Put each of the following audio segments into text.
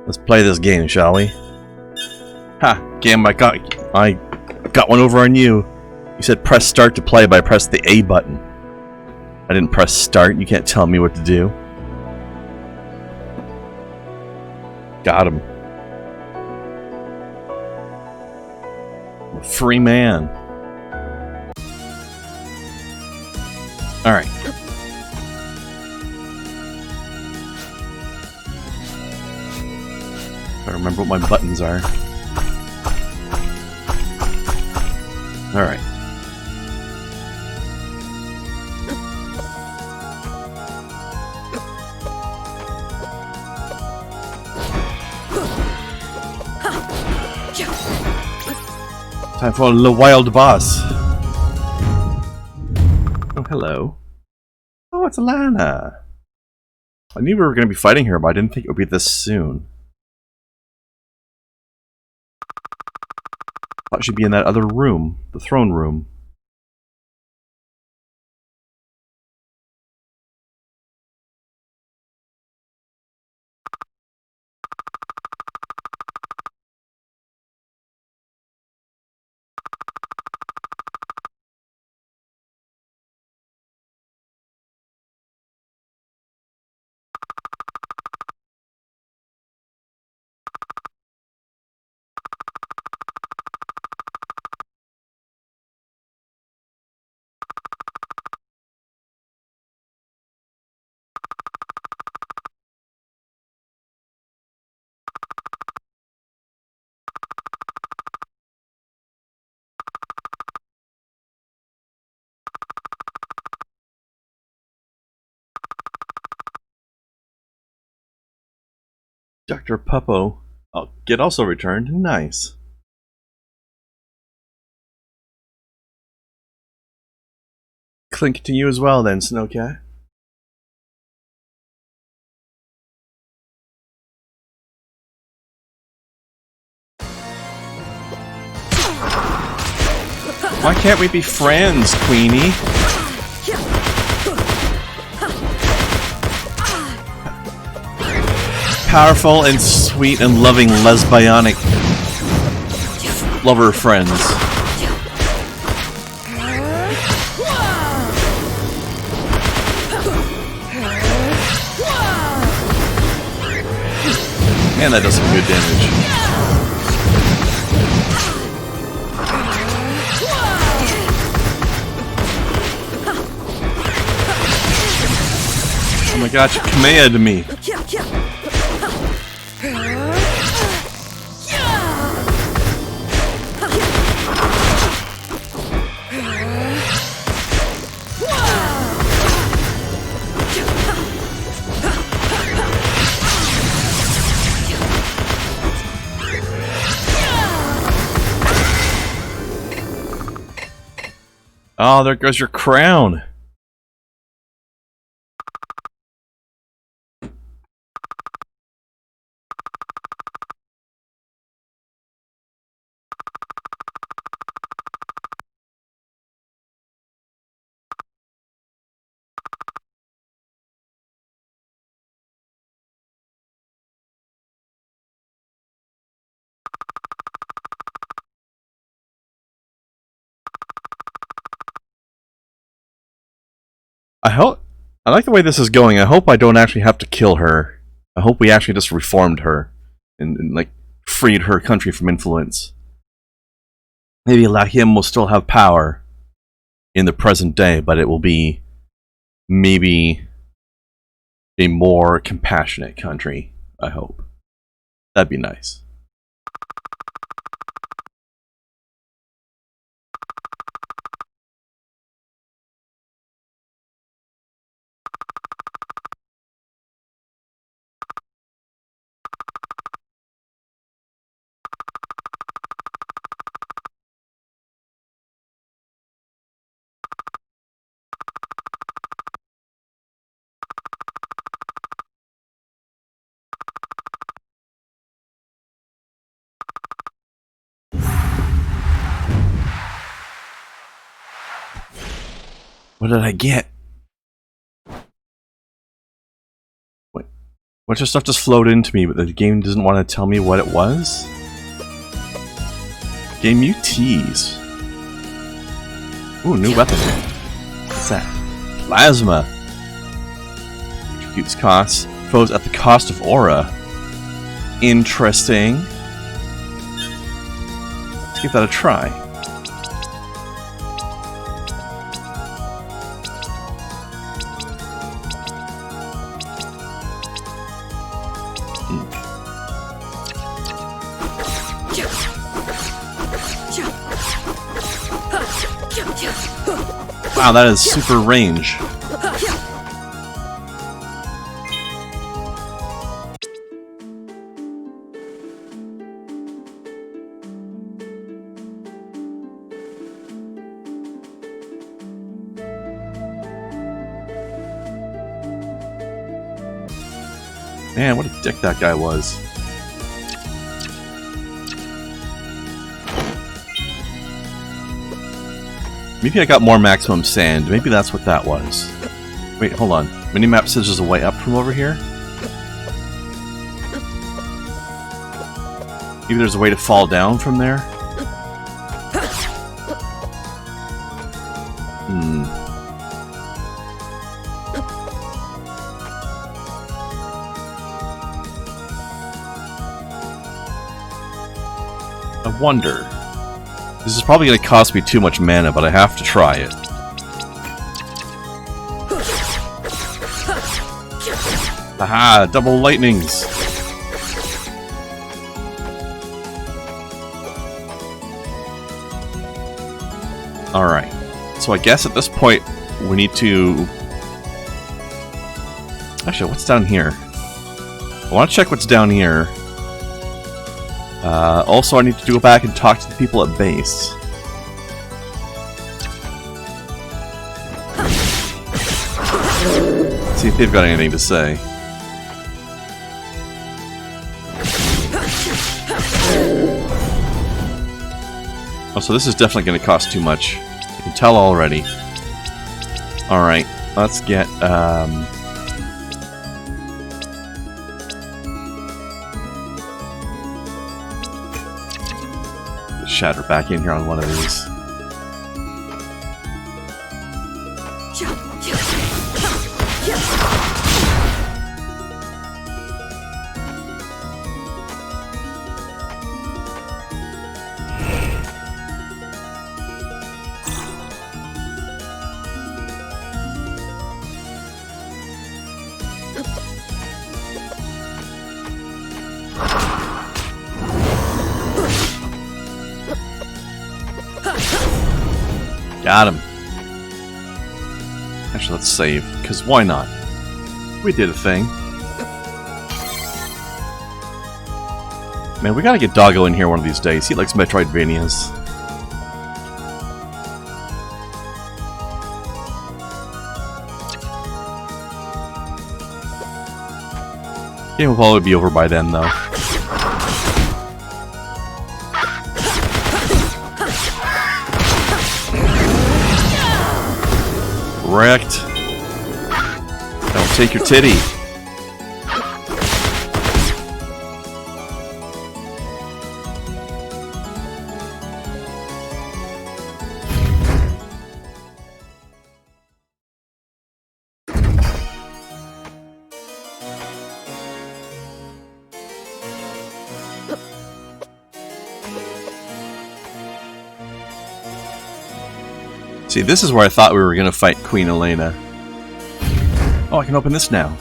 Let's play this game, shall we? Ha! Game, I got one over on you. You said press start to play, but I pressed the A button. I didn't press start. You can't tell me what to do. Got him. I'm a free man. Alright. I remember what my buttons are. Alright. Time for the wild boss. Oh, hello. Oh, it's Lana. I knew we were going to be fighting her, but I didn't think it would be this soon. Thought she'd be in that other room, the throne room. Dr. Puppo. Oh, get also returned. Nice. Clink to you as well then, Snowcat. Why can't we be friends, Queenie? Powerful and sweet and loving lesbianic lover friends. Man, that does some good damage. Oh my god, you commanded me. Oh, there goes your crown. I like the way this is going. I hope I don't actually have to kill her. I hope we actually just reformed her and like freed her country from influence. Maybe Lachiem will still have power in the present day, but it will be maybe a more compassionate country, I hope. That'd be nice. What did I get? bunch of stuff just flowed into me, but the game doesn't want to tell me what it was? Game you tease. Ooh, new weapon. What's that? Plasma. Executes costs. Foes at the cost of aura. Interesting. Let's give that a try. Wow, that is super range. Man, what a dick that guy was. Maybe I got more maximum sand. Maybe that's what that was. Wait, hold on. Minimap says there's a way up from over here? Maybe there's a way to fall down from there? I wonder. This is probably going to cost me too much mana, but I have to try it. Haha, double lightnings! Alright, so I guess at this point we need to... Actually, what's down here? I want to check what's down here. Also, I need to go back and talk to the people at base. See if they've got anything to say. Oh, so this is definitely going to cost too much. I can tell already. Alright, let's get, shatter back in here on one of these. Got him. Actually, let's save, because why not? We did a thing. Man, we gotta get Doggo in here one of these days. He likes Metroidvanias. Game will probably be over by then, though. Wrecked. Don't take your titty. See, this is where I thought we were going to fight Queen Elena. Oh, I can open this now.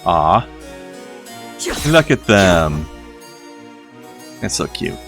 Ah, look at them. That's so cute.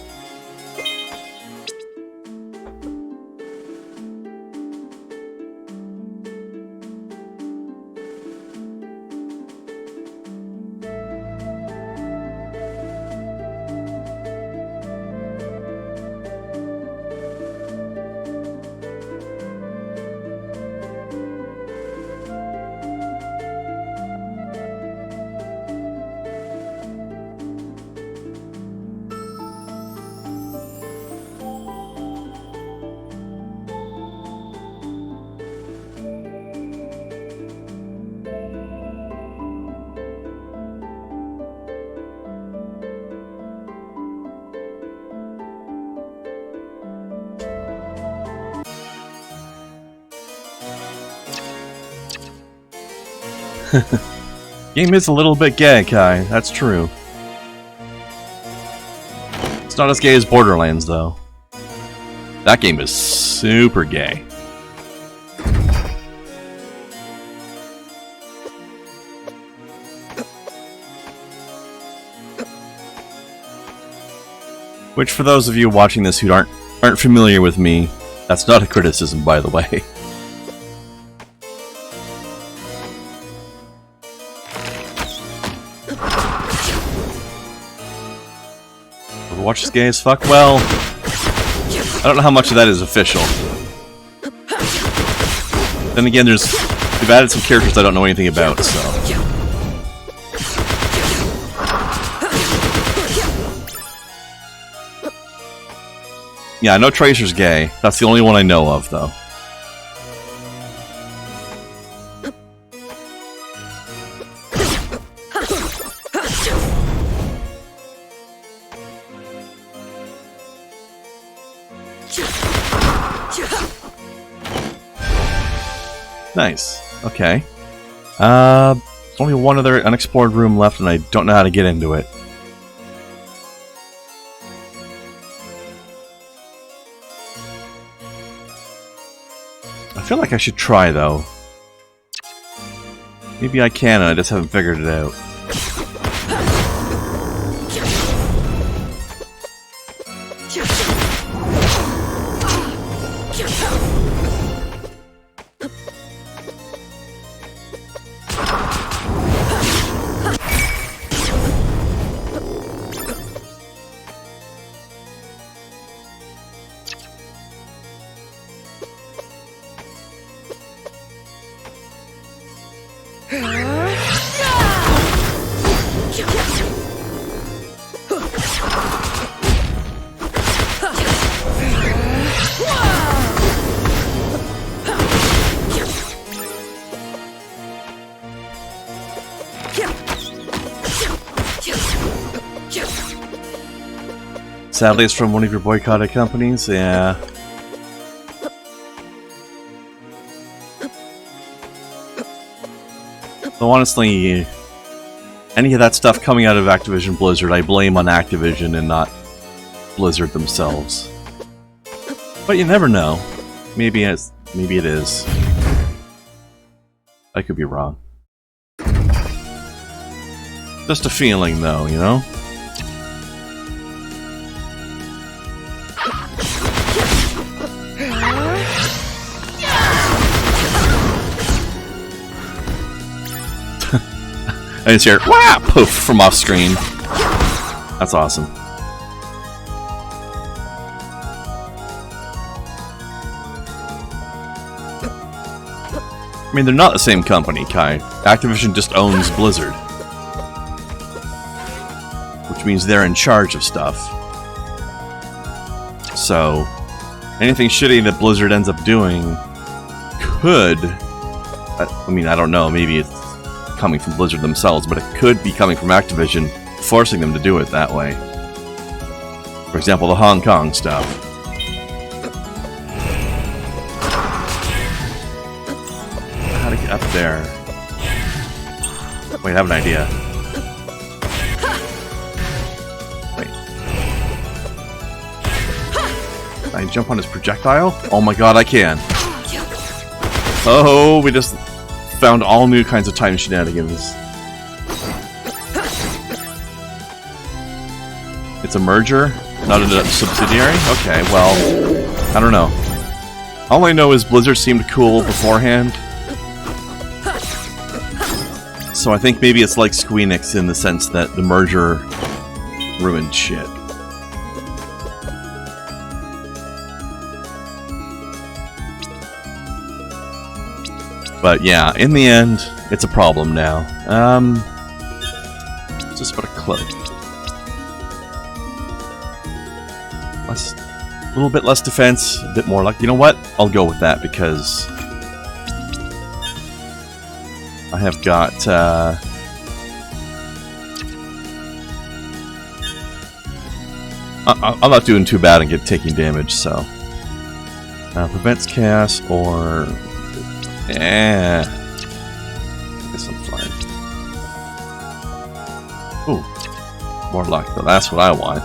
Game is a little bit gay, Kai. That's true. It's not as gay as Borderlands, though. That game is super gay. Which, for those of you watching this who aren't familiar with me, that's not a criticism, by the way. Overwatch is gay as fuck? Well, I don't know how much of that is official. Then again, they've added some characters I don't know anything about, so... Yeah, I know Tracer's gay. That's the only one I know of, though. Nice. Okay. There's only one other unexplored room left, and I don't know how to get into it. I feel like I should try, though. Maybe I can, and I just haven't figured it out. Sadly, it's from one of your boycotted companies, yeah. Though honestly, any of that stuff coming out of Activision Blizzard, I blame on Activision and not Blizzard themselves. But you never know. Maybe it is. I could be wrong. Just a feeling, though, you know? I just hear wah poof from off screen. That's awesome. I mean, they're not the same company, Kai. Activision just owns Blizzard, which means they're in charge of stuff. So, anything shitty that Blizzard ends up doing could... I mean, I don't know, maybe it's coming from Blizzard themselves, but it could be coming from Activision, forcing them to do it that way. For example, the Hong Kong stuff. How to get up there? Wait, I have an idea. Wait. Can I jump on his projectile? Oh my god, I can. Oh, we just found all new kinds of time shenanigans. It's a merger, not a subsidiary? Okay, well, I don't know. All I know is Blizzard seemed cool beforehand. So I think maybe it's like Squeenix in the sense that the merger ruined shit. But yeah, in the end, it's a problem now. Just put a cloak. A little bit less defense, a bit more luck. You know what? I'll go with that because I have got I'm not doing too bad and taking damage, so prevents chaos or. I guess I'm fine. Ooh, more luck though. That's what I want.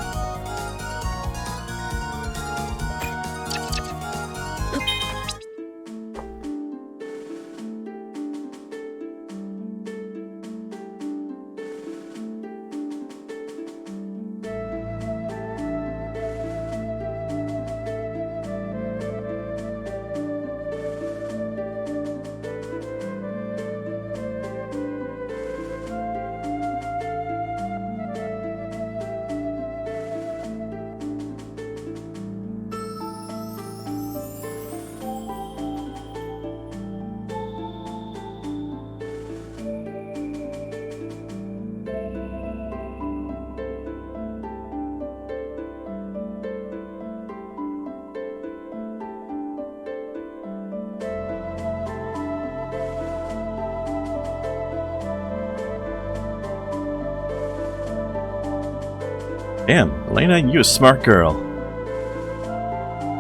Damn, Elena, you a smart girl.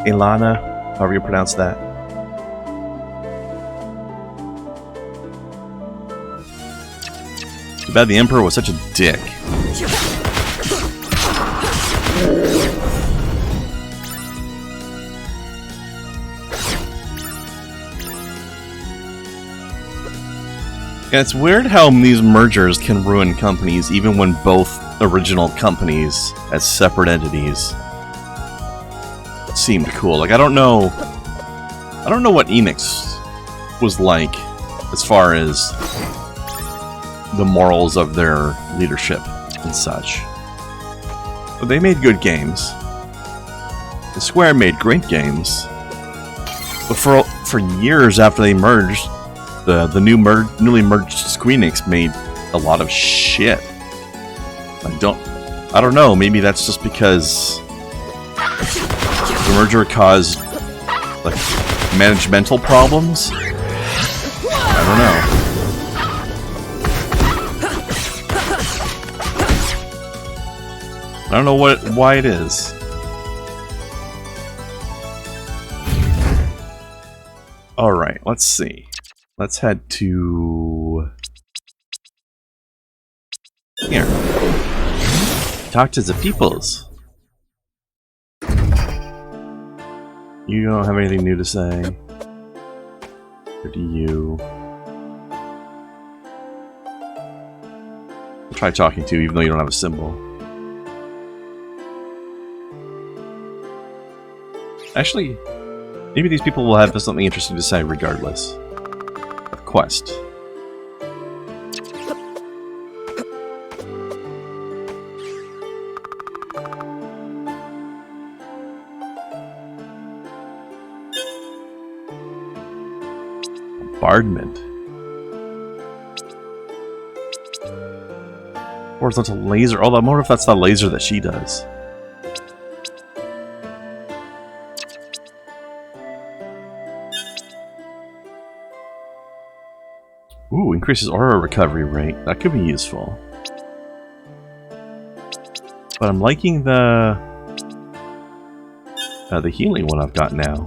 Elana, however you pronounce that. Too bad the Emperor was such a dick. Yeah, it's weird how these mergers can ruin companies even when both original companies as separate entities seemed cool. Like I don't know what Enix was like as far as the morals of their leadership and such. But they made good games. The Square made great games. But for years after they merged, the newly merged Squeenix made a lot of shit. I don't know, maybe that's just because the merger caused like managemental problems? I don't know. I don't know why it is. Alright, let's see. Let's head to here. Talk to the peoples. You don't have anything new to say? Or do you? I'll try talking to you, even though you don't have a symbol. Actually, maybe these people will have something interesting to say regardless. Of quest. Bombardment. Horizontal laser. Oh, I wonder if that's the laser that she does. Ooh, increases aura recovery rate. That could be useful. But I'm liking the healing one I've got now.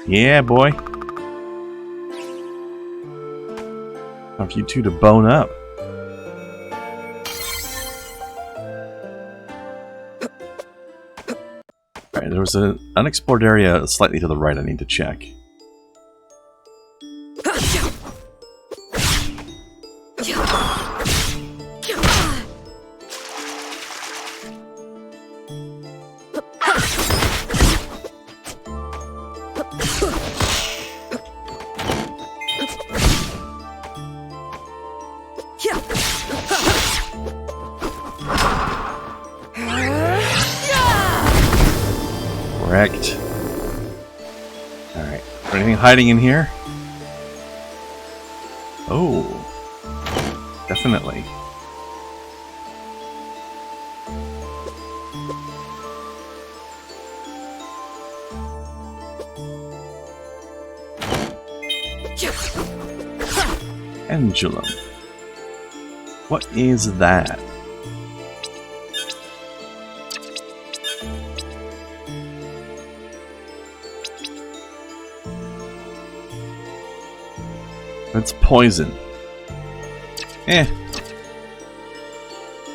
Yeah, boy. Time for you two to bone up. Alright, there was an unexplored area slightly to the right I need to check. Correct. Alright. Anything hiding in here? Oh. Definitely. Pendulum. What is that? It's poison.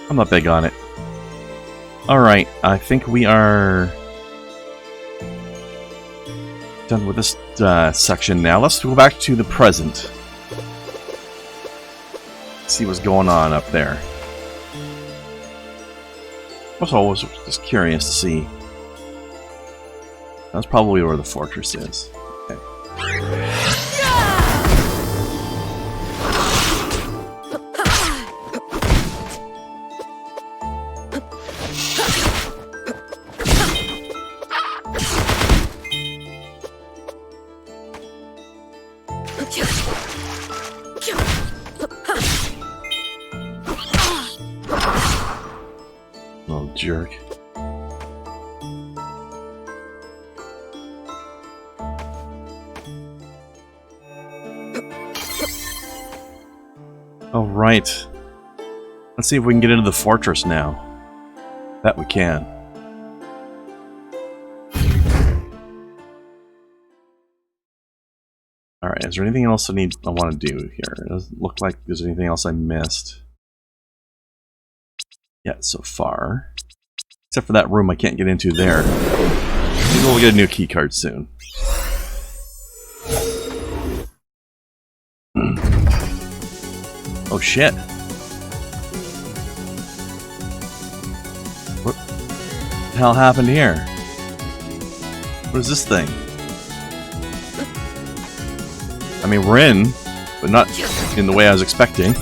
I'm not big on it. Alright, I think we are done with this section now. Let's go back to the present. See what's going on up there. Also, I was just curious to see. That's probably where the fortress is. Okay. Little jerk. All right. Let's see if we can get into the fortress now. That we can. Alright, is there anything else I want to do here? It doesn't look like there's anything else I missed yet so far. Except for that room I can't get into there. Maybe we'll get a new key card soon. Oh shit. What the hell happened here? What is this thing? I mean, we're in, but not in the way I was expecting.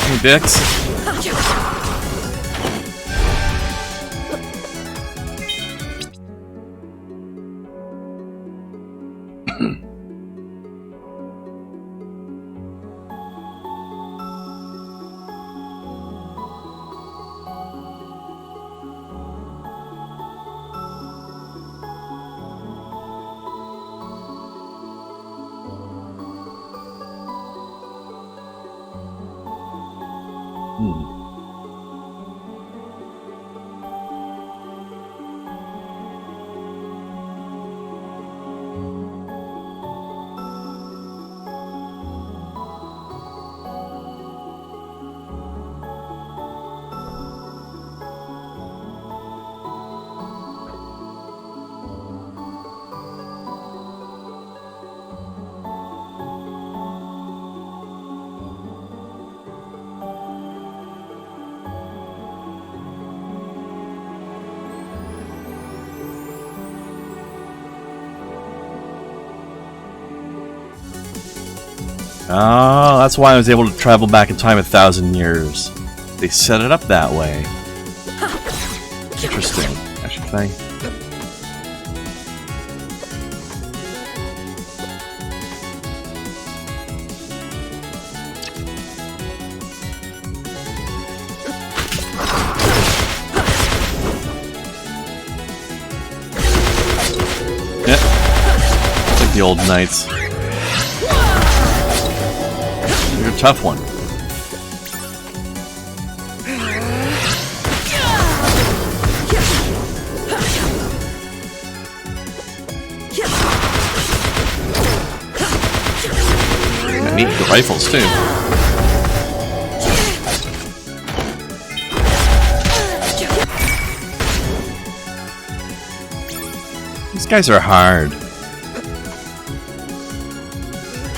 Hey, dicks. Oh, that's why I was able to travel back in time 1,000 years. They set it up that way. Interesting. I should think. Yeah. It's like the old knights. You're a tough one. I need the rifles too. These guys are hard.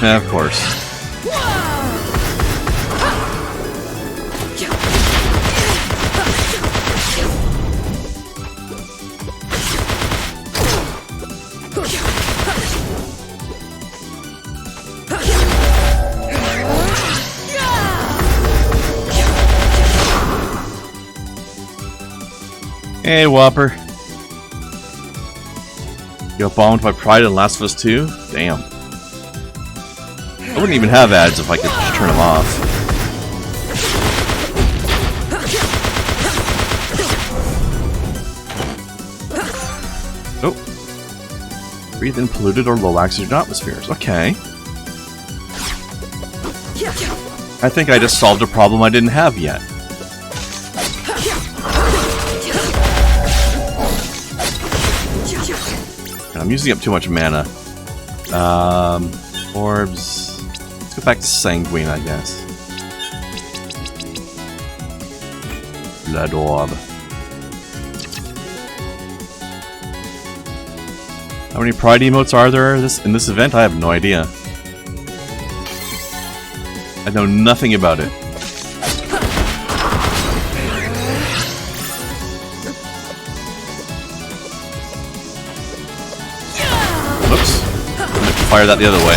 Yeah, of course. Hey, Whopper. Got bombed by Pride in Last of Us 2? Damn. I wouldn't even have ads if I could just turn them off. Oh. Breathe in polluted or low oxygen atmospheres. Okay. I think I just solved a problem I didn't have yet. I'm using up too much mana. Orbs. Let's go back to Sanguine, I guess. Blood Orb. How many Pride emotes are there in this event? I have no idea. I know nothing about it. Fire that the other way.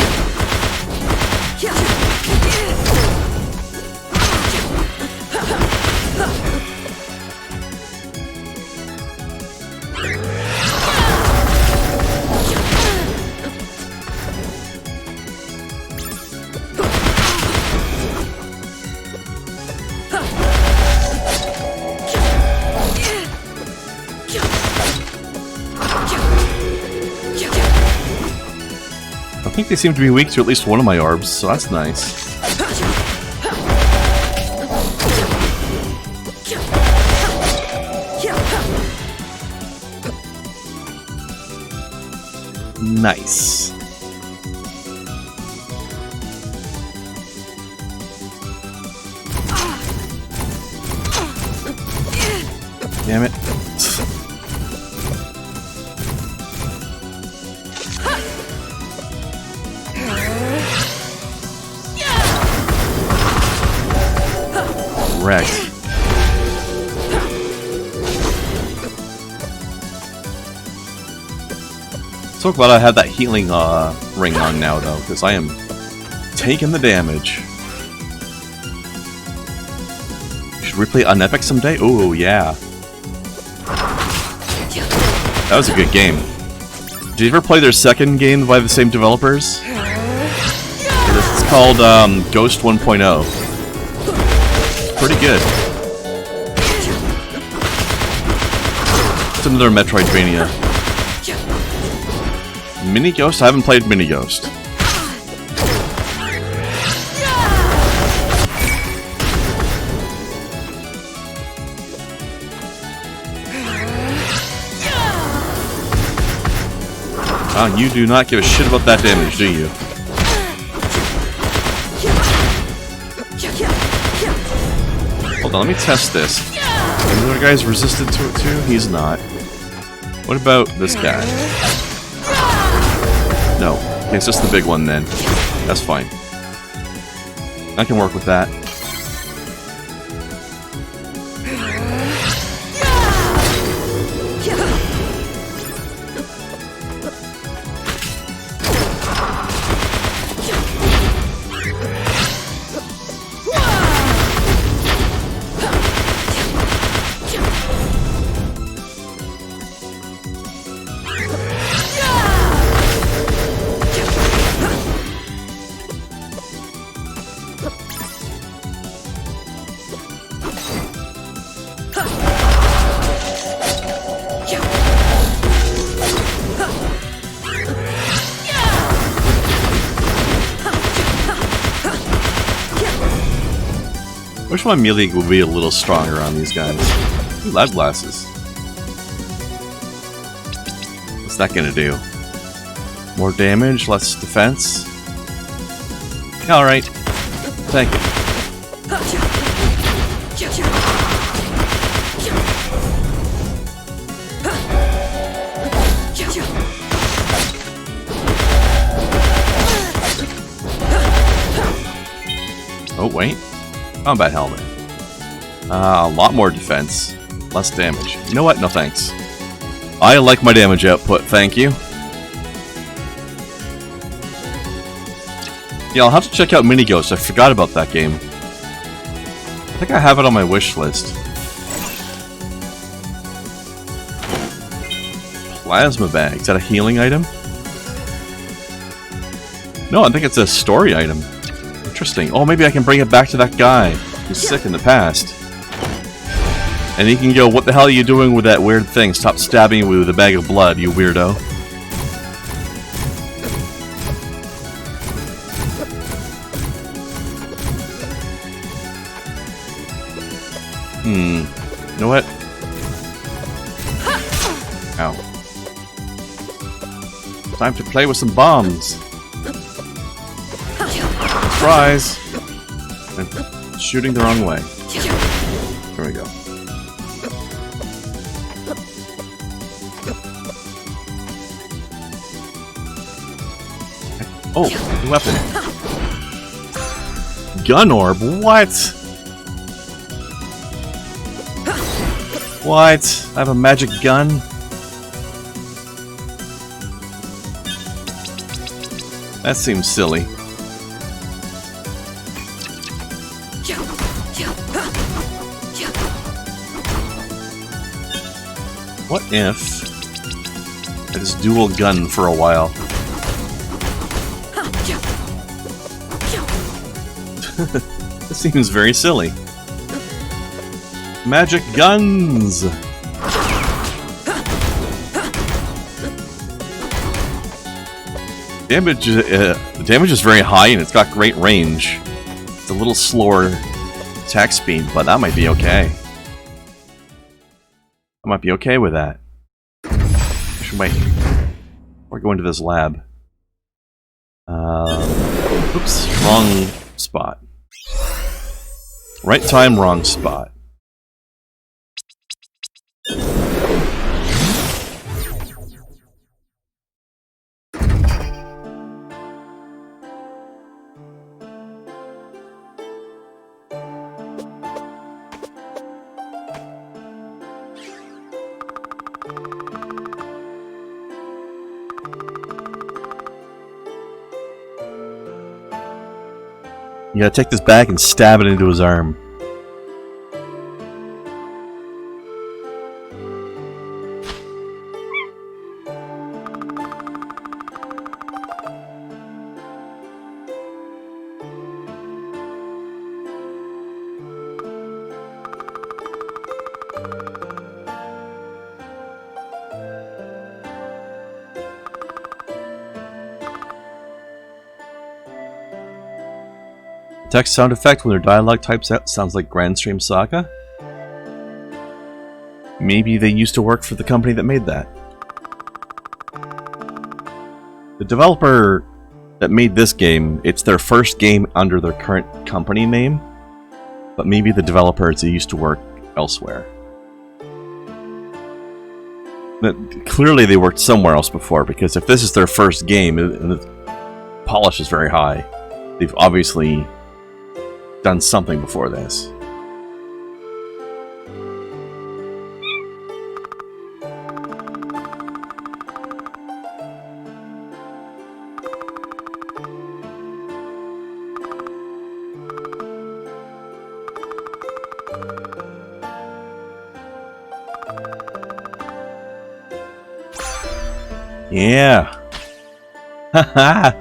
I think they seem to be weak to at least one of my orbs, so that's nice. Nice. Damn it. Wrecked. So glad I have that healing ring on now, though, because I am taking the damage. Should replay on Epic someday? Ooh, yeah. That was a good game. Did you ever play their second game by the same developers? It's called Ghost 1.0. Pretty good. It's another Metroidvania. Mini Ghost? I haven't played Mini Ghost. Ah, you do not give a shit about that damage, do you? Hold on, let me test this. The other guy's resistant to it too? He's not. What about this guy? No. Okay, it's just the big one then. That's fine. I can work with that. I wish my melee would be a little stronger on these guys. Ooh, lab glasses. What's that gonna do? More damage, less defense? Alright. Thank you. Oh, wait. Combat helmet. A lot more defense. Less damage. You know what? No thanks. I like my damage output, thank you. Yeah, I'll have to check out Mini Ghost. I forgot about that game. I think I have it on my wish list. Plasma bag. Is that a healing item? No, I think it's a story item. Interesting. Oh, maybe I can bring it back to that guy who's sick in the past. And he can go, what the hell are you doing with that weird thing? Stop stabbing me with a bag of blood, you weirdo. You know what? Ow. Time to play with some bombs. Surprise! I'm shooting the wrong way. There we go. Oh, new weapon. Gun orb? What? What? I have a magic gun? That seems silly. What if I just dual gun for a while? This seems very silly. Magic guns! The damage is very high and it's got great range. It's a little slower attack speed, but that might be okay. I might be okay with that. Wait. We're going to this lab. Oops, wrong spot. Right time, wrong spot. You gotta take this bag and stab it into his arm. Text sound effect when their dialogue types out sounds like Grandstream Saga? Maybe they used to work for the company that made that. The developer that made this game, it's their first game under their current company name, but maybe the developers used to work elsewhere. But clearly they worked somewhere else before, because if this is their first game and the polish is very high, they've obviously done something before this. Yeah. Haha.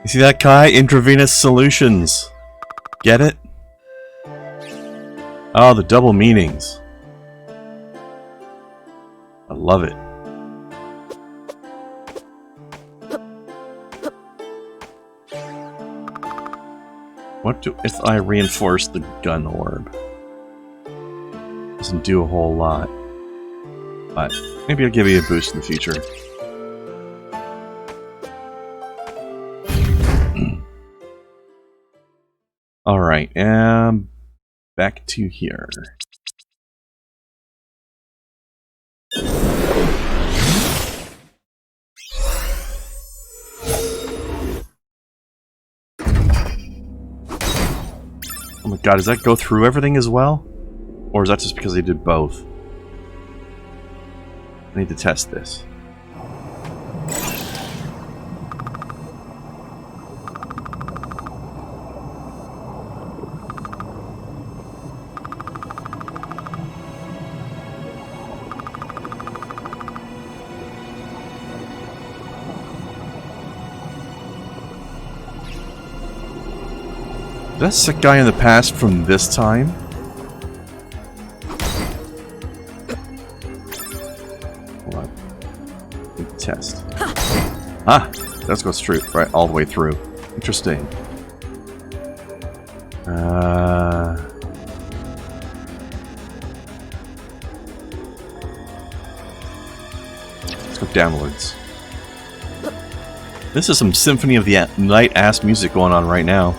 You see that, Kai? Intravenous solutions. Get it? Oh, the double meanings. I love it. What do if I reinforce the gun orb? Doesn't do a whole lot. But maybe I'll give you a boost in the future. Alright, back to here. Oh my god, does that go through everything as well? Or is that just because they did both? I need to test this. Is that sick guy in the past from this time? Hold on. Big test. Ah! That goes through, right, all the way through. Interesting. Let's go downwards. This is some Symphony of the Night ass music going on right now.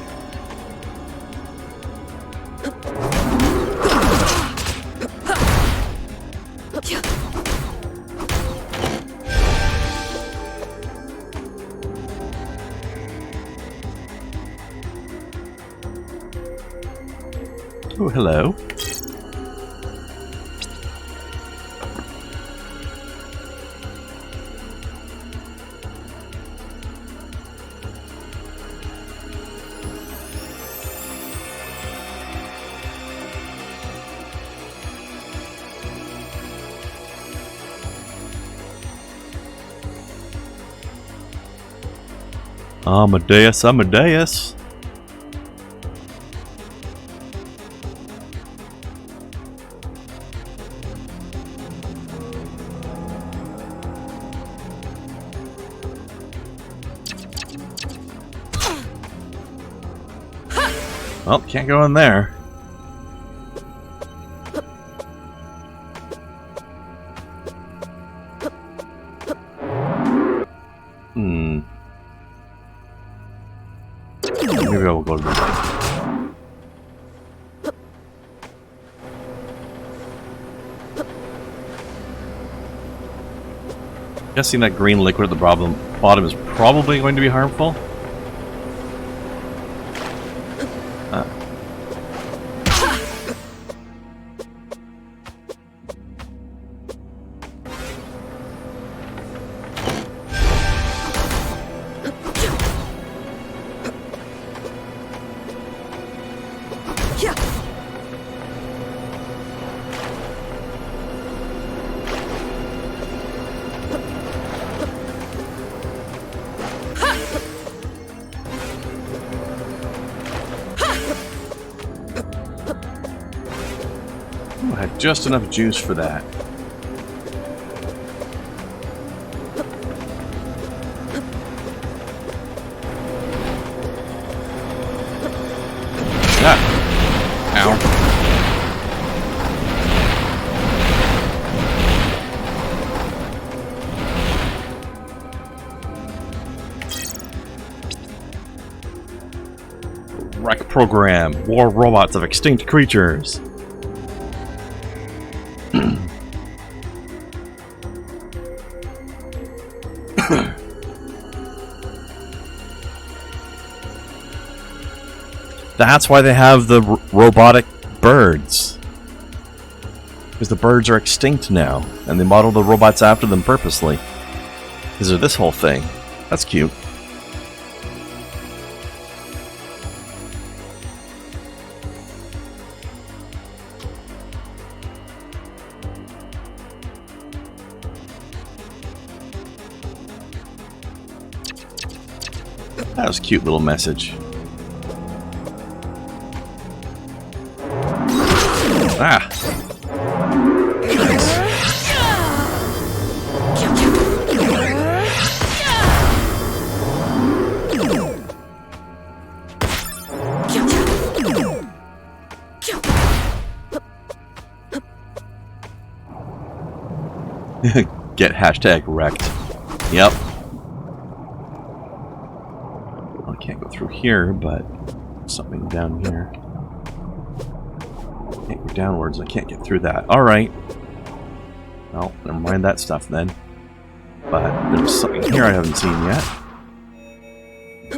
Oh, hello. Amadeus, Amadeus. Well, can't go in there. Maybe I will go to the right. Guessing that green liquid at the bottom is probably going to be harmful. I had just enough juice for that. Ah! Ow. Wreck program. War robots of extinct creatures. That's why they have the robotic birds. Because the birds are extinct now, and they model the robots after them purposely. Because of this whole thing. That's cute. That was a cute little message. Ah! Get hashtag wrecked. Yep. Well, I can't go through here, but something down here. Can't go downwards. I can't get through that. Alright. Well, never mind that stuff then. But there's something here I haven't seen yet.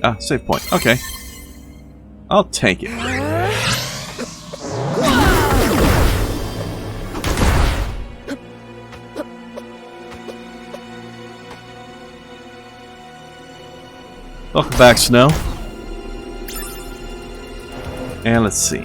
Ah, save point. Okay. I'll take it. Welcome back, Snow. And let's see.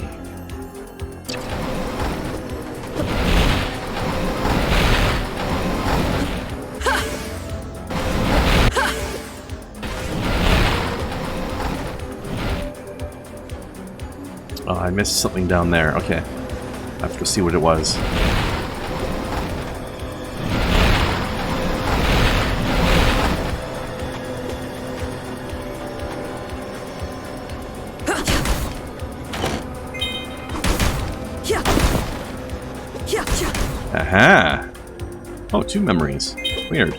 Oh, I missed something down there. Okay. I have to go see what it was. Aha! Oh, 2 memories. Weird.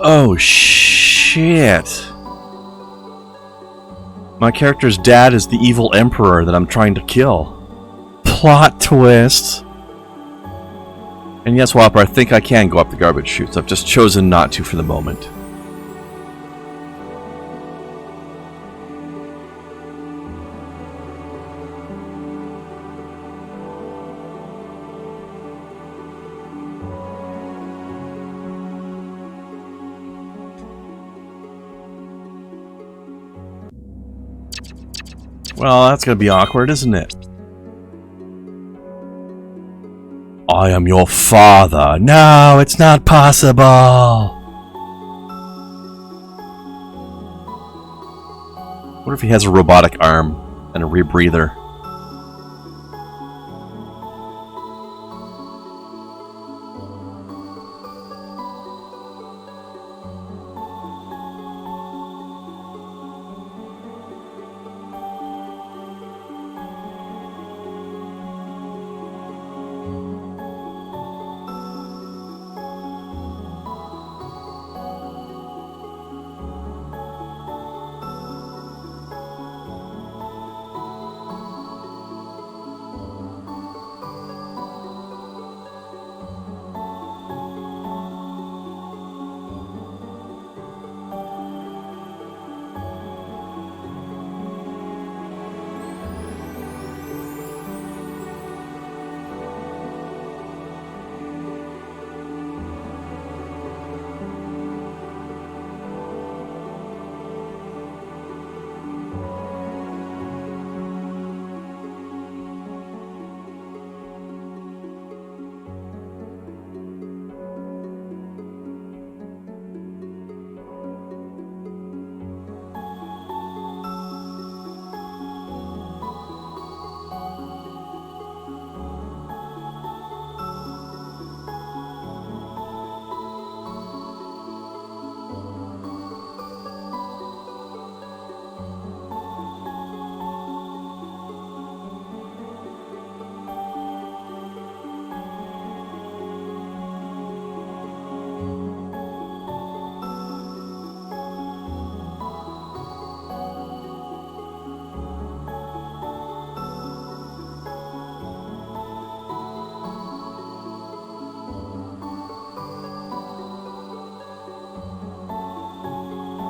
Oh, shit. My character's dad is the evil emperor that I'm trying to kill. Plot twist. And yes, Whopper, I think I can go up the garbage chutes. I've just chosen not to for the moment. Well, that's gonna be awkward, isn't it? I am your father. No, it's not possible. What if he has a robotic arm and a rebreather?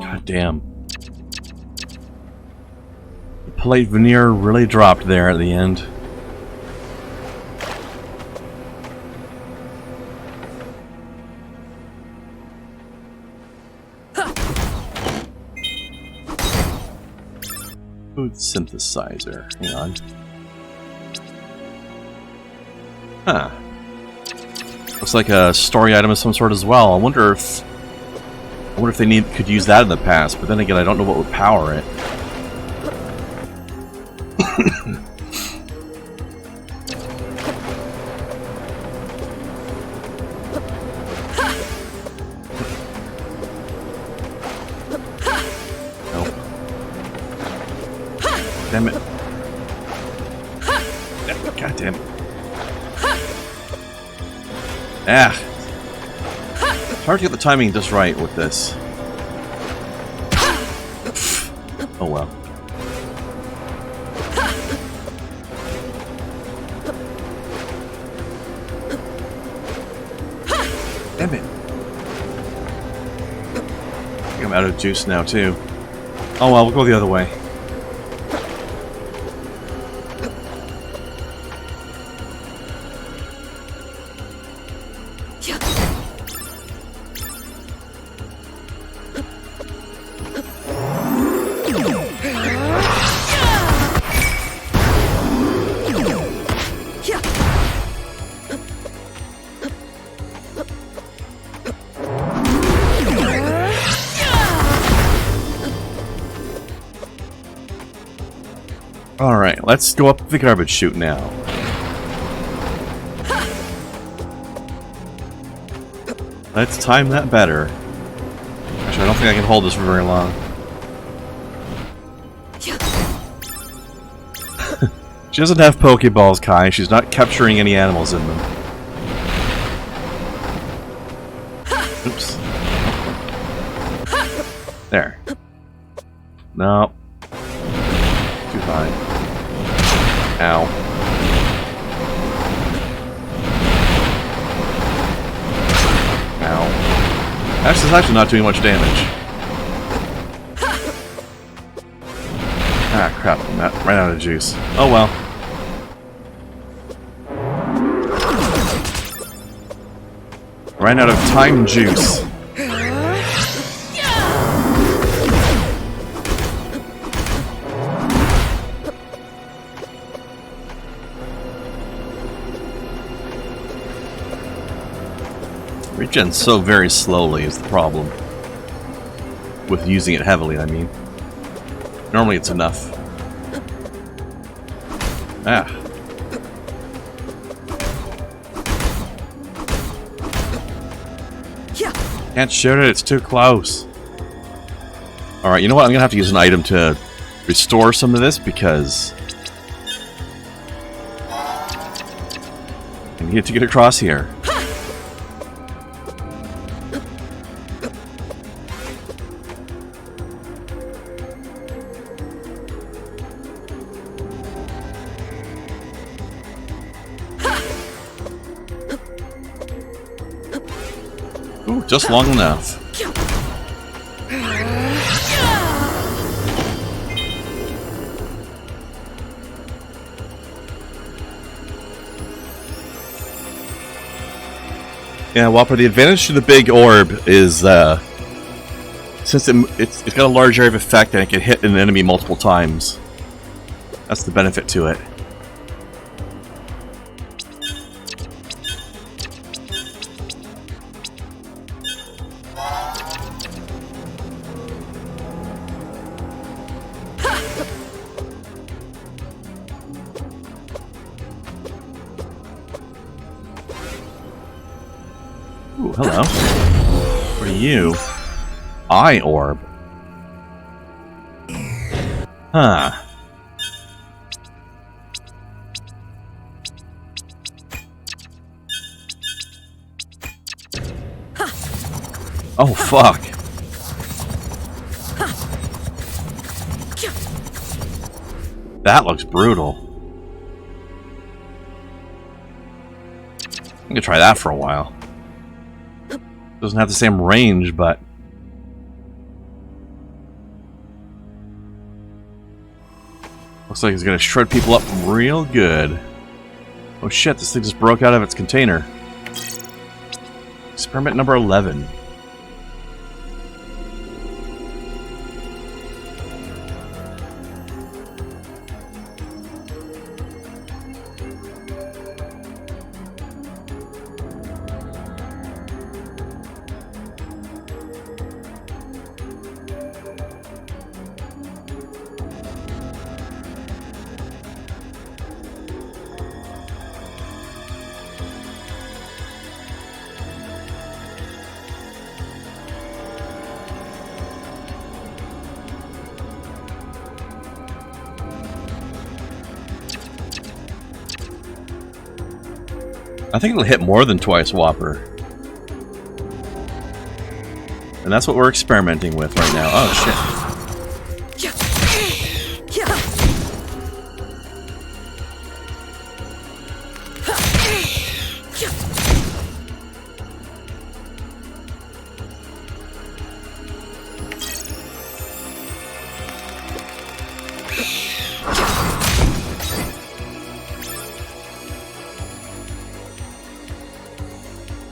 God damn. The plate veneer really dropped there at the end. Food synthesizer. Hang on. Huh. Looks like a story item of some sort as well. I wonder if they could use that in the past, but then again, I don't know what would power it. Nope. Damn it. God damn it. Ah. It's hard to get the timing just right with this. Oh well. Damn it. I think I'm out of juice now, too. Oh well, we'll go the other way. Alright, let's go up the garbage chute now. Let's time that better. Actually, I don't think I can hold this for very long. She doesn't have Pokeballs, Kai. She's not capturing any animals in them. Oops. There. No. Too high. Ow. Ow. This is actually not doing much damage. Ah, crap. I'm right out of juice. Oh well. Ran out of time juice. Regens so very slowly is the problem. With using it heavily, I mean. Normally it's enough. Ah. Can't shoot it, it's too close. Alright, you know what? I'm gonna have to use an item to restore some of this because I need to get across here. Ooh, just long enough. Yeah, Whopper, the advantage to the big orb is, since it's got a large area of effect and it can hit an enemy multiple times. That's the benefit to it. Ooh, hello. What are you? Eye orb. Huh. Oh, fuck. That looks brutal. I'm gonna try that for a while. Doesn't have the same range, but looks like it's gonna shred people up real good. Oh shit, this thing just broke out of its container. Experiment number 11. I think it'll hit more than twice Whopper. And that's what we're experimenting with right now. Oh shit.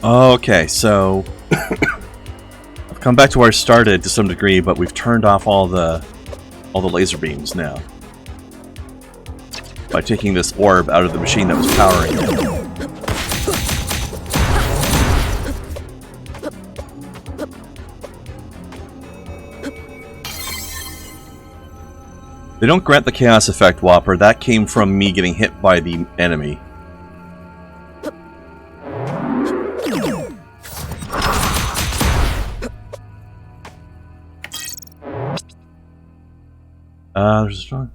Okay, so I've come back to where I started to some degree, but we've turned off all the laser beams now by taking this orb out of the machine that was powering it. They don't grant the chaos effect, Whopper. That came from me getting hit by the enemy. There's a strong.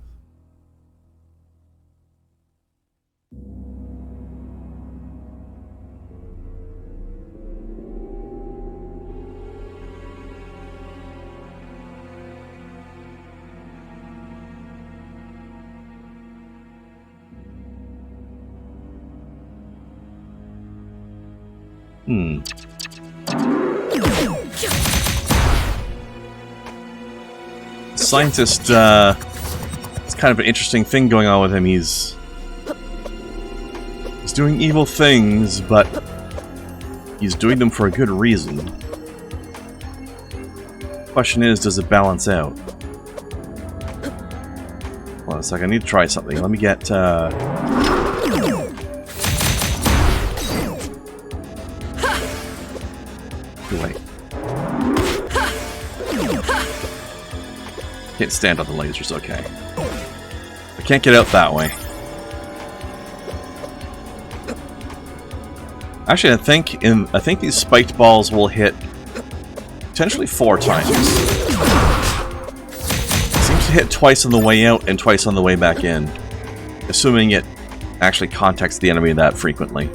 Scientist, it's kind of an interesting thing going on with him. He's doing evil things, but he's doing them for a good reason. Question is, does it balance out? Hold on a second, I need to try something. Let me get, wait. Can't stand on the lasers, okay. I can't get out that way. Actually, I think these spiked balls will hit potentially 4 times. It seems to hit twice on the way out and twice on the way back in, assuming it actually contacts the enemy that frequently.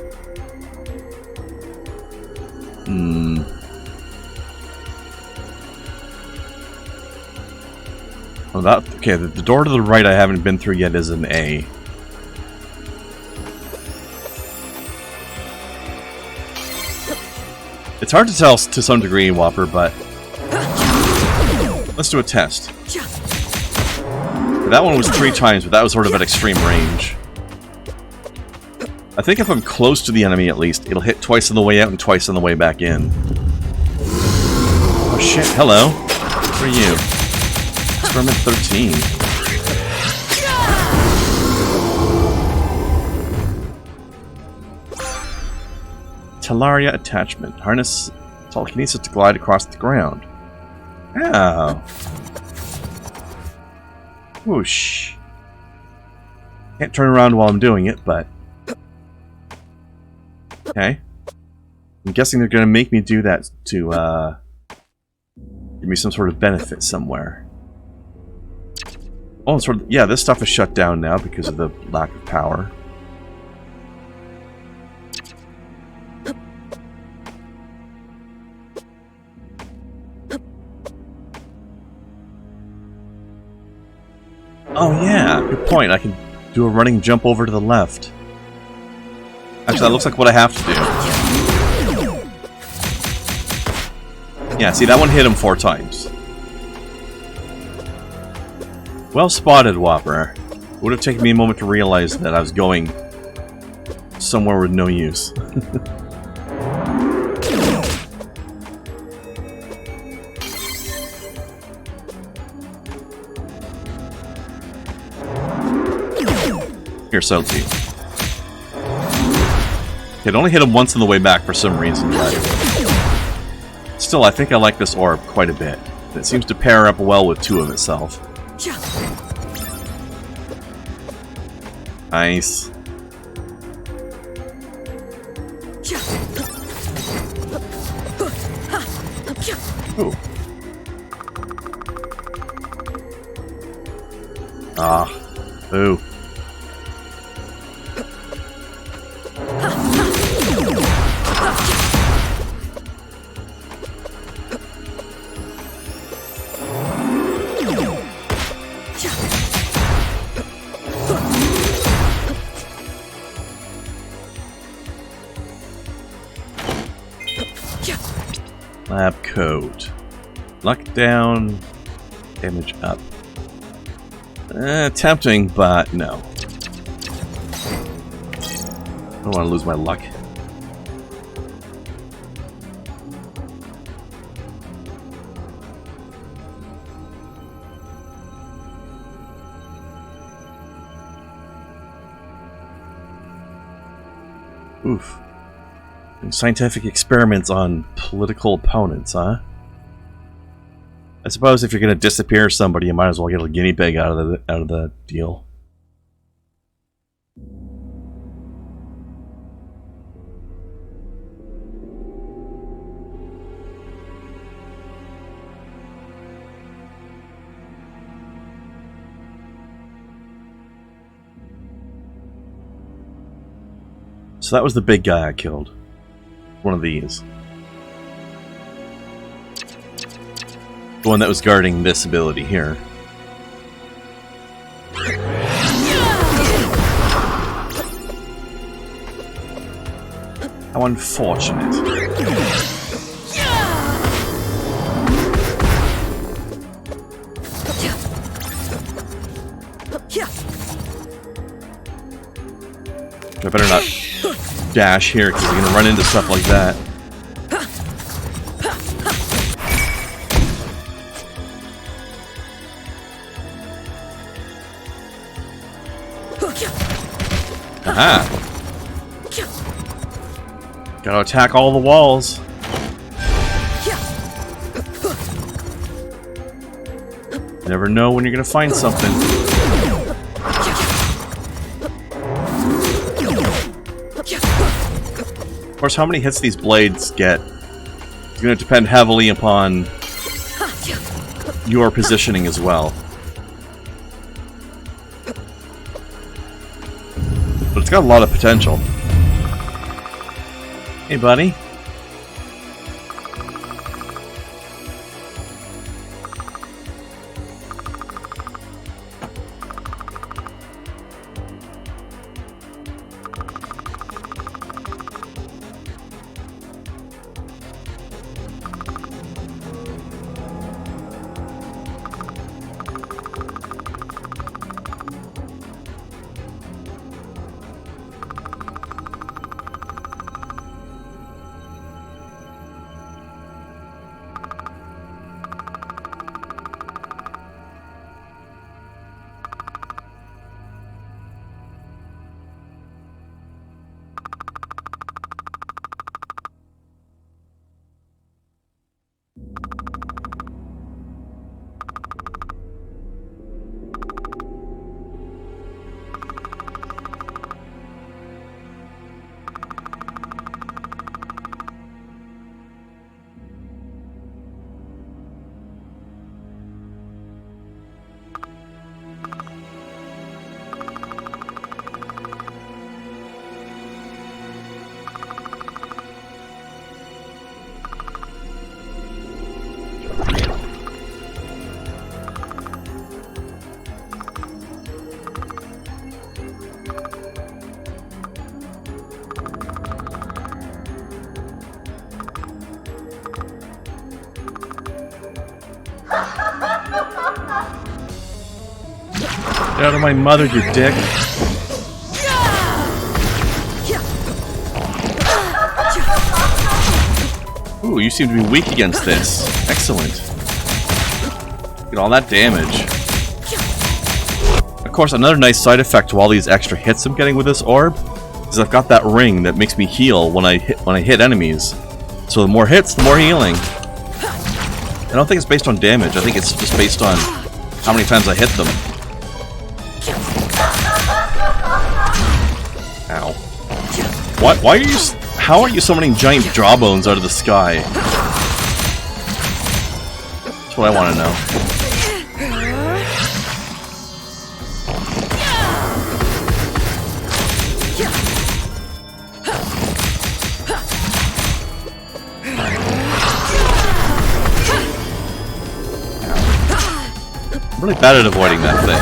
Oh, okay, the door to the right I haven't been through yet is an A. It's hard to tell to some degree, Whopper, but let's do a test. That one was 3 times, but that was sort of at extreme range. I think if I'm close to the enemy, at least, it'll hit twice on the way out and twice on the way back in. Oh shit, hello. Who are you? Experiment 13. Talaria attachment. Harness telekinesis to glide across the ground. Oh. Whoosh. Can't turn around while I'm doing it, but... Okay. I'm guessing they're going to make me do that to, give me some sort of benefit somewhere. Oh, sort of, yeah, this stuff is shut down now because of the lack of power. Oh yeah, good point. I can do a running jump over to the left. Actually, that looks like what I have to do. Yeah, see, that one hit him 4 times. Well spotted, Whopper. It would have taken me a moment to realize that I was going somewhere with no use. Here, so too. It only hit him once on the way back for some reason, but still, I think I like this orb quite a bit. It seems to pair up well with 2 of itself. Nice. Ooh. Ah. Ooh. Lab coat. Luck down. Damage up. Tempting, but no. I don't want to lose my luck. Oof. Scientific experiments on political opponents, huh? I suppose if you're going to disappear somebody, you might as well get a guinea pig out of the deal. So that was the big guy I killed. One of these. The one that was guarding this ability here. How unfortunate. I better not dash here because you're gonna run into stuff like that. Aha! Gotta attack all the walls. Never know when you're gonna find something. Of course, how many hits these blades get is going to depend heavily upon your positioning as well. But it's got a lot of potential. Hey, buddy. Get out of my mother, you dick. Ooh, you seem to be weak against this. Excellent. Get all that damage. Of course, another nice side effect to all these extra hits I'm getting with this orb is I've got that ring that makes me heal when I hit enemies. So the more hits, the more healing. I don't think it's based on damage. I think it's just based on how many times I hit them. Ow. What? Why are you... How are you summoning giant jawbones out of the sky? That's what I want to know. I'm really bad at avoiding that thing.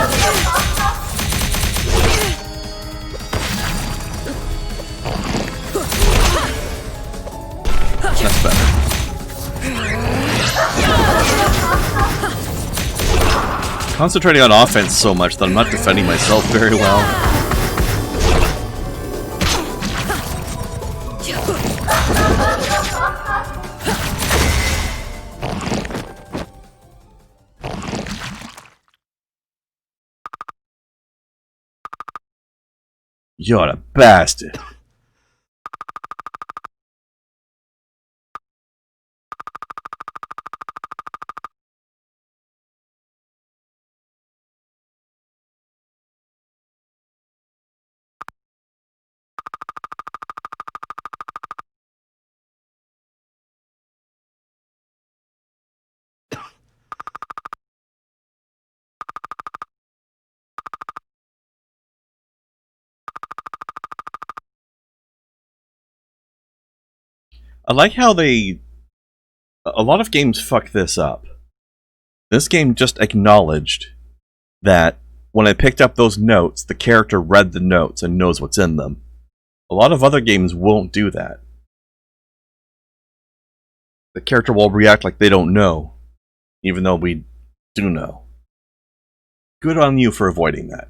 That's better. Concentrating on offense so much that I'm not defending myself very well. You're a bastard. I like how a lot of games fuck this up. This game just acknowledged that when I picked up those notes, the character read the notes and knows what's in them. A lot of other games won't do that. The character will react like they don't know, even though we do know. Good on you for avoiding that.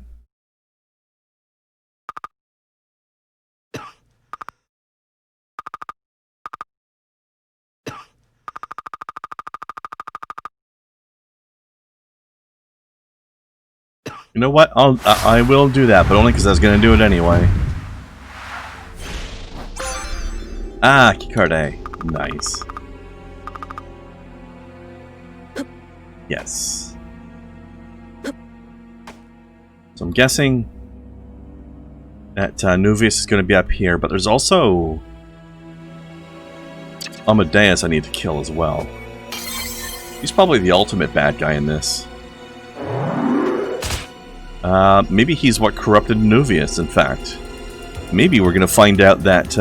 You know what? I will do that, but only because I was going to do it anyway. Ah, keycard A. Nice. Yes. So I'm guessing that Nuvius is going to be up here, but there's also Amadeus I need to kill as well. He's probably the ultimate bad guy in this. Maybe he's what corrupted Nuvius, in fact. Maybe we're gonna find out that,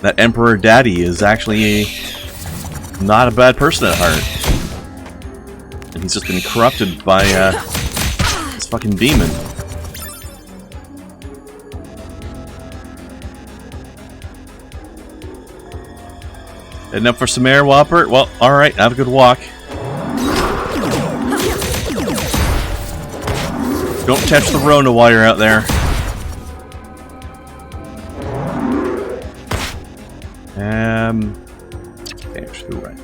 that Emperor Daddy is actually not a bad person at heart. And he's just been corrupted by, this fucking demon. Heading up for some air, Whopper? Well, alright, have a good walk. Don't touch the Rona while you're out there. Okay, actually, right.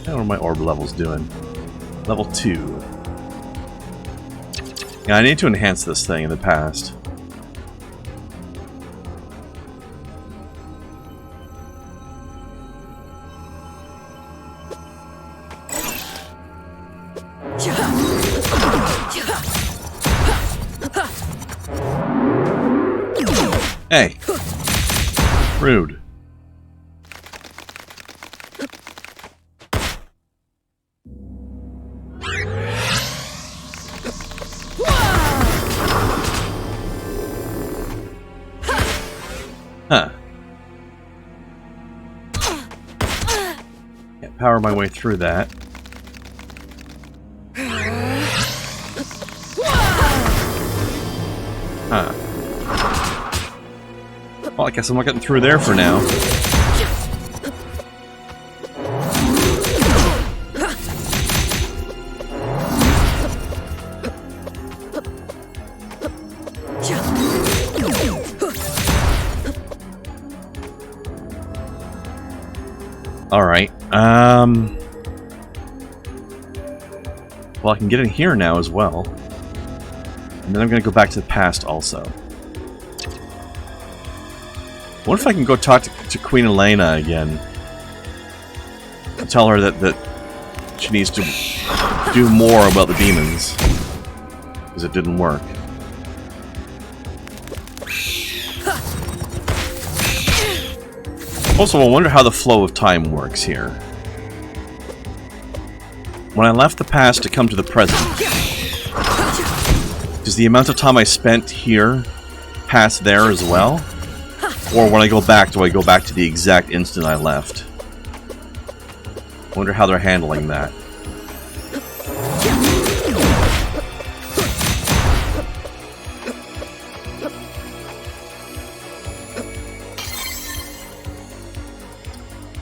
How are my orb levels doing? Level 2. Yeah, I need to enhance this thing in the past. Hey! Rude. Huh. Can't power my way through that. Huh. Well, I guess I'm not getting through there for now. Alright, well, I can get in here now as well. And then I'm gonna go back to the past also. What if I can go talk to Queen Elena again? And tell her that she needs to do more about the demons. Because it didn't work. Also, I wonder how the flow of time works here. When I left the past to come to the present, does the amount of time I spent here pass there as well? Or when I go back, do I go back to the exact instant I left? I wonder how they're handling that.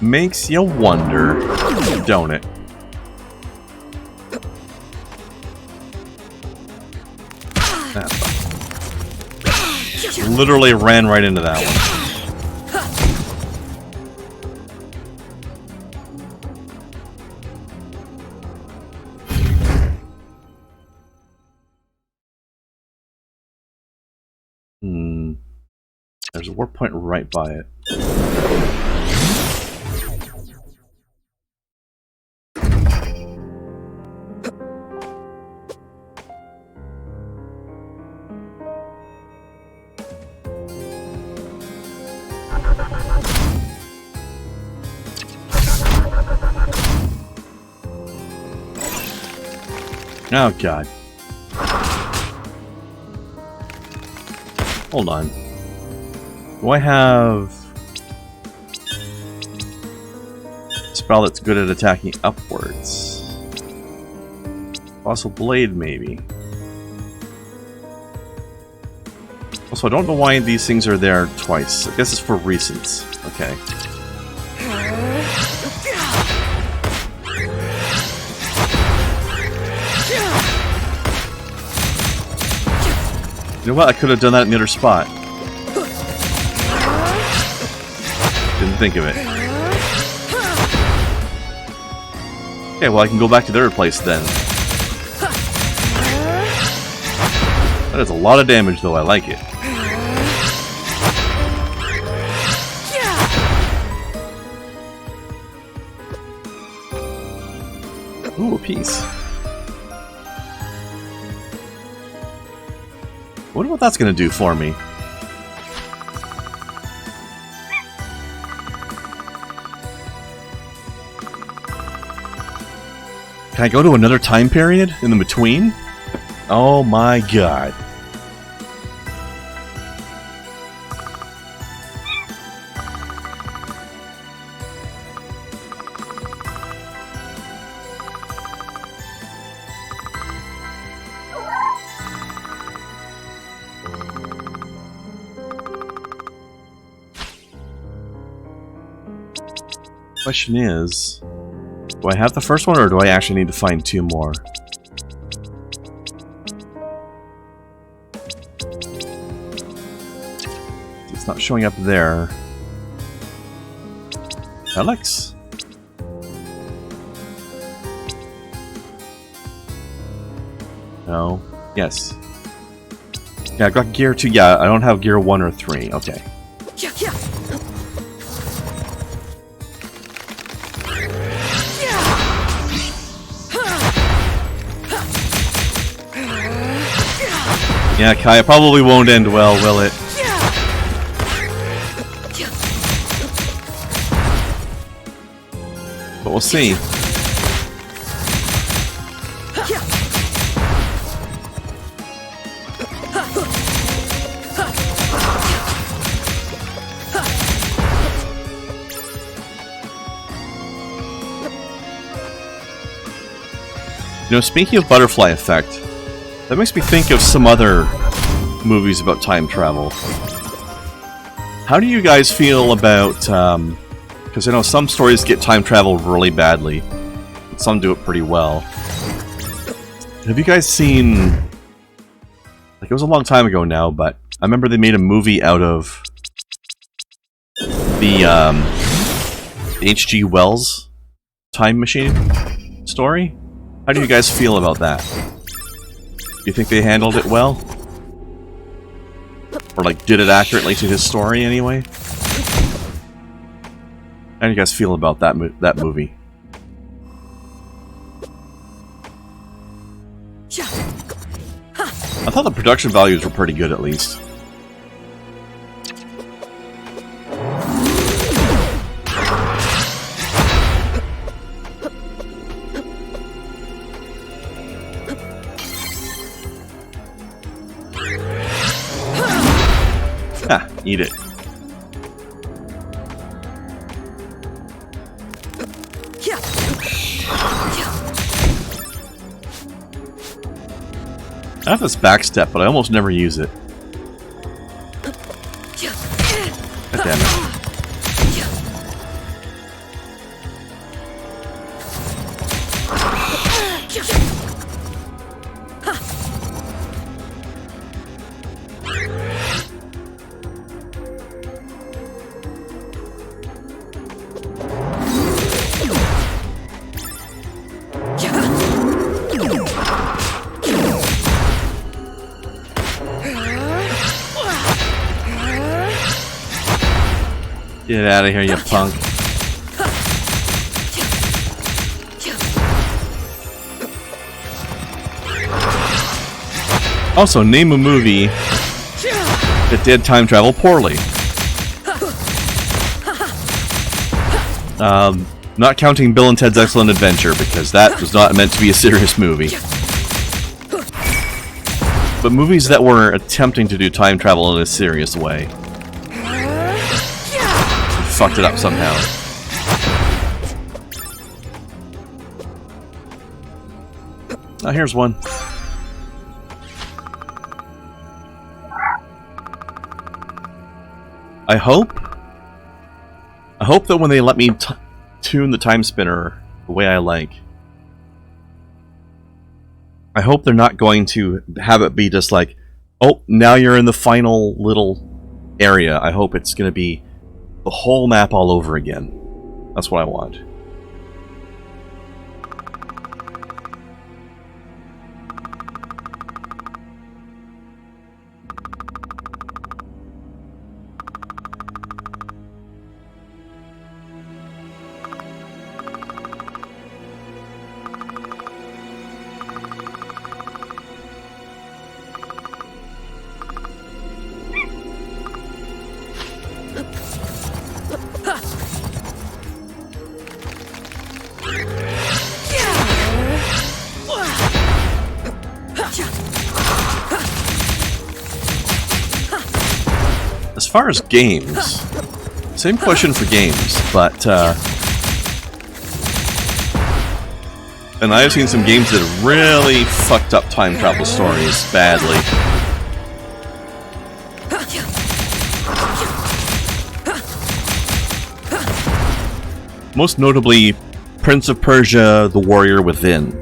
Makes you wonder, don't it? Literally ran right into that one. There's a warp point right by it. Oh god. Hold on. Do I have a spell that's good at attacking upwards? Fossil Blade, maybe. Also, I don't know why these things are there twice. I guess it's for reasons. Okay. You know what? I could have done that in the other spot. Didn't think of it. Okay, well I can go back to the other place then. That is a lot of damage though, I like it. Ooh, a piece. I wonder what that's going to do for me. Can I go to another time period in the between? Oh my god. Question is, do I have the first one or do I actually need to find two more? It's not showing up there. Alex? No. Yes. Yeah, I got gear 2. Yeah, I don't have gear 1 or 3. Okay. Yeah, Kai, it probably won't end well, will it? But we'll see. You know, speaking of butterfly effect, that makes me think of some other movies about time travel. How do you guys feel about, because I know some stories get time travel really badly, but some do it pretty well. Have you guys seen, like, it was a long time ago now, but I remember they made a movie out of the H.G. Wells time machine story? How do you guys feel about that? Do you think they handled it well? Or, like, did it accurately to his story, anyway? How do you guys feel about that movie? I thought the production values were pretty good, at least. Ah, eat it. I have this backstep, but I almost never use it. God damn it. Get out of here, you punk. Also, name a movie that did time travel poorly. Not counting Bill and Ted's Excellent Adventure, because that was not meant to be a serious movie. But movies that were attempting to do time travel in a serious way fucked it up somehow. Oh, here's one. I hope that when they let me tune the Timespinner the way I like, I hope they're not going to have it be just like, oh, now you're in the final little area. I hope it's going to be the whole map all over again. That's what I want. As far as games, same question for games, but and I have seen some games that have really fucked up time travel stories badly. Most notably, Prince of Persia: The Warrior Within.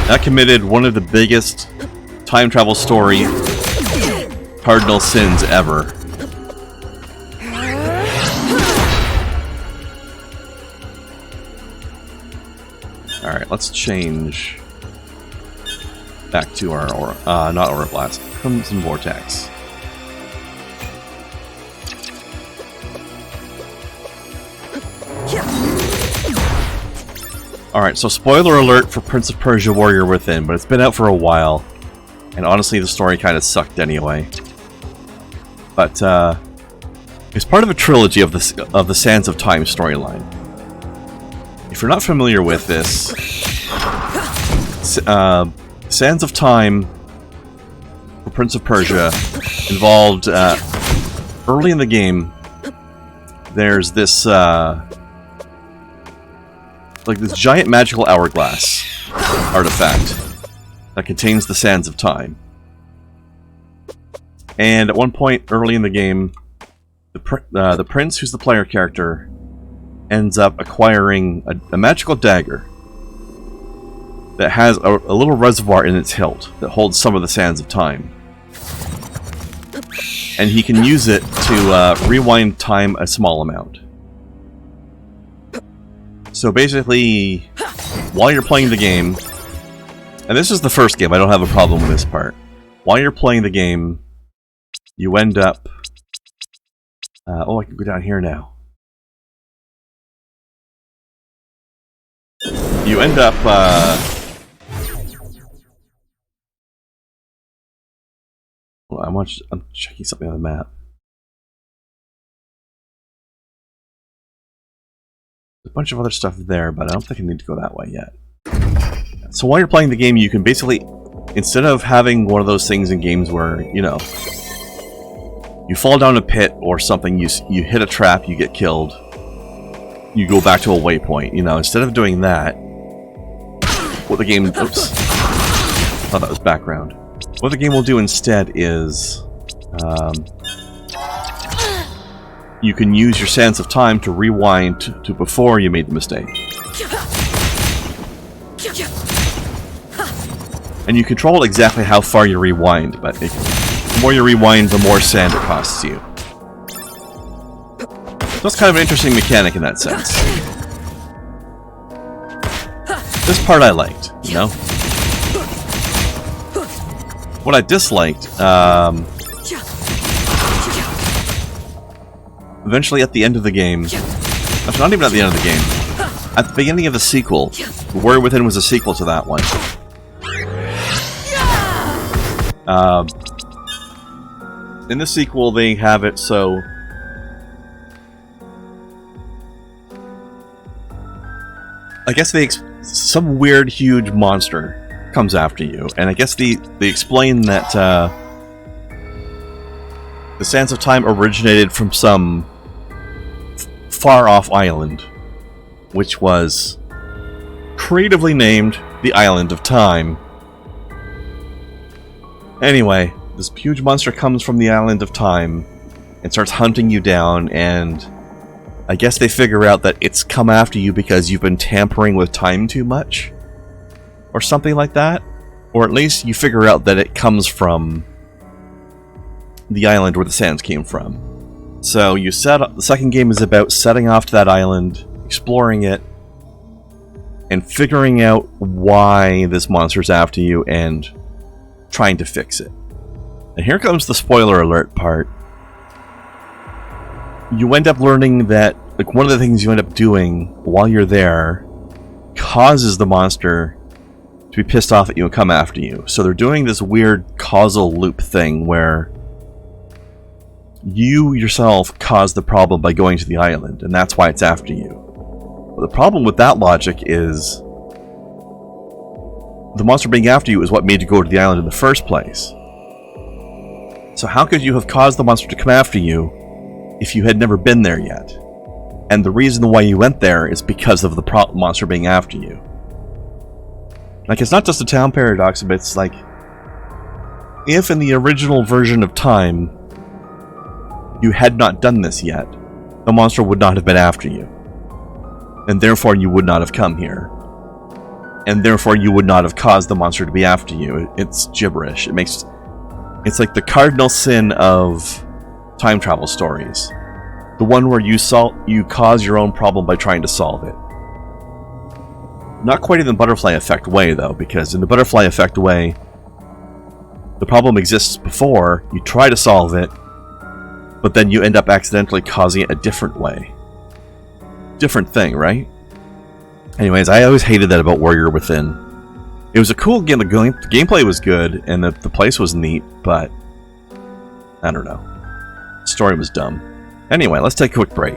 That committed one of the biggest time travel story cardinal sins ever. Alright, let's change back to our not Aura Blast, Crimson Vortex. Alright, so spoiler alert for Prince of Persia Warrior Within, but it's been out for a while. And honestly, the story kind of sucked anyway. But it's part of a trilogy of the Sands of Time storyline. If you're not familiar with this, Sands of Time for Prince of Persia involved early in the game. There's this like this giant magical hourglass artifact that contains the Sands of Time. And at one point early in the game, the prince, who's the player character, ends up acquiring a magical dagger that has a little reservoir in its hilt that holds some of the Sands of Time. And he can use it to rewind time a small amount. So basically, while you're playing the game, and this is the first game, I don't have a problem with this part. While you're playing the game, you end up... oh, I can go down here now. You end up... well, I'm checking something on the map. There's a bunch of other stuff there, but I don't think I need to go that way yet. So while you're playing the game, you can basically, instead of having one of those things in games where, you know, you fall down a pit or something, you hit a trap, you get killed, you go back to a waypoint, you know, instead of doing that, what the game... oops. I thought that was background. What the game will do instead is... you can use your Sands of Time to rewind to before you made the mistake. And you control exactly how far you rewind, but the more you rewind, the more sand it costs you. So it's kind of an interesting mechanic in that sense. This part I liked, you know? What I disliked, Eventually, at the end of the game... Actually, not even at the end of the game. At the beginning of the sequel, The Warrior Within was a sequel to that one. In the sequel, they have it so... I guess some weird, huge monster comes after you, and I guess they explain that the Sands of Time originated from some far-off island, which was creatively named the Island of Time. Anyway, this huge monster comes from the Island of Time and starts hunting you down, and I guess they figure out that it's come after you because you've been tampering with time too much? Or something like that? Or at least you figure out that it comes from the island where the sands came from. So you the second game is about setting off to that island, exploring it, and figuring out why this monster's after you and trying to fix it. And here comes the spoiler alert part. You end up learning that, like, one of the things you end up doing while you're there causes the monster to be pissed off at you and come after you. So they're doing this weird causal loop thing where you yourself caused the problem by going to the island, and that's why it's after you. But the problem with that logic is the monster being after you is what made you go to the island in the first place. So how could you have caused the monster to come after you if you had never been there yet? And the reason why you went there is because of the monster being after you. Like, it's not just a town paradox, but it's like, if in the original version of Time you had not done this yet, the monster would not have been after you. And therefore you would not have come here. And therefore you would not have caused the monster to be after you. It's gibberish. It's like the cardinal sin of time travel stories. The one where you cause your own problem by trying to solve it. Not quite in the butterfly effect way, though, because in the butterfly effect way, the problem exists before, you try to solve it, but then you end up accidentally causing it a different way. Different thing, right? Anyways, I always hated that about Warrior Within. It was a cool game, the gameplay was good, and the place was neat, but I don't know. The story was dumb. Anyway, let's take a quick break.